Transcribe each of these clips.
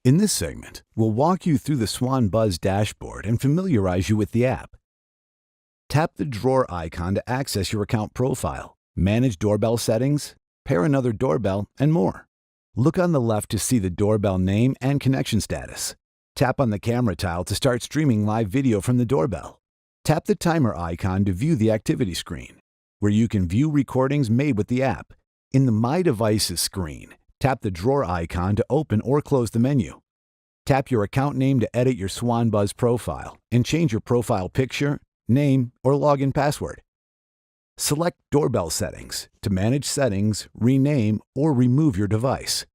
In this segment, we'll walk you through the SwannBuzz dashboard and familiarize you with the app. Tap the drawer icon to access your account profile, manage doorbell settings, pair another doorbell, and more. Look on the left to see the doorbell name and connection status. Tap on the camera tile to start streaming live video from the doorbell. Tap the timer icon to view the activity screen, where you can view recordings made with the app. In the My Devices screen, tap the drawer icon to open or close the menu. Tap your account name to edit your SwannBuzz profile and change your profile picture, name, or login password. Select Doorbell Settings to manage settings, rename, or remove your device.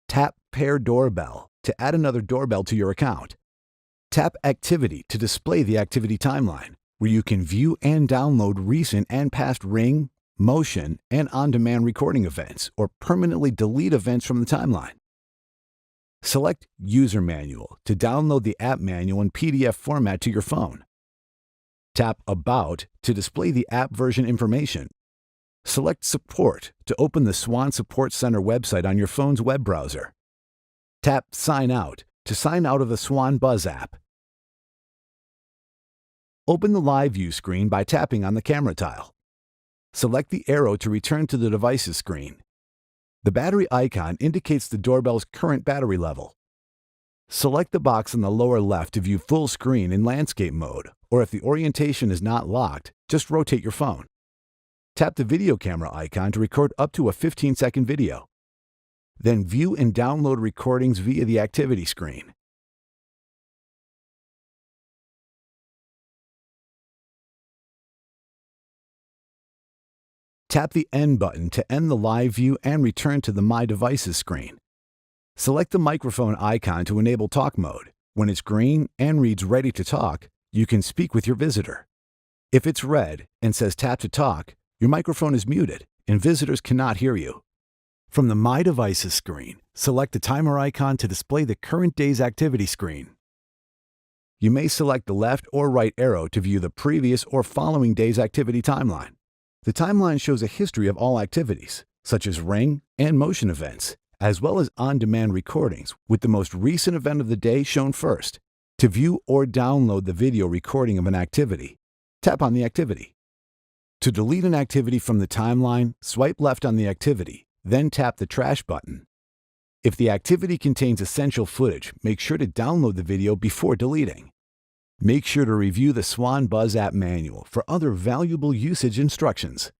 Tap Pair Doorbell to add another doorbell to your account. Tap Activity to display the activity timeline, where you can view and download recent and past Ring, motion, and on-demand recording events, or permanently delete events from the timeline. Select User Manual to download the app manual in PDF format to your phone. Tap About to display the app version information. Select Support to open the Swann Support Center website on your phone's web browser. Tap Sign Out to sign out of the SwannBuzz app. Open the Live View screen by tapping on the camera tile. Select the arrow to return to the Devices screen. The battery icon indicates the doorbell's current battery level. Select the box on the lower left to view full screen in landscape mode, or if the orientation is not locked, just rotate your phone. Tap the video camera icon to record up to a 15-second video. Then view and download recordings via the activity screen. Tap the End button to end the live view and return to the My Devices screen. Select the microphone icon to enable talk mode. When it's green and reads Ready to Talk, you can speak with your visitor. If it's red and says Tap to Talk, your microphone is muted and visitors cannot hear you. From the My Devices screen, select the timer icon to display the current day's activity screen. You may select the left or right arrow to view the previous or following day's activity timeline. The timeline shows a history of all activities, such as Ring and motion events, as well as on-demand recordings, with the most recent event of the day shown first. To view or download the video recording of an activity, tap on the activity. To delete an activity from the timeline, swipe left on the activity, then tap the Trash button. If the activity contains essential footage, make sure to download the video before deleting. Make sure to review the SwannBuzz app manual for other valuable usage instructions.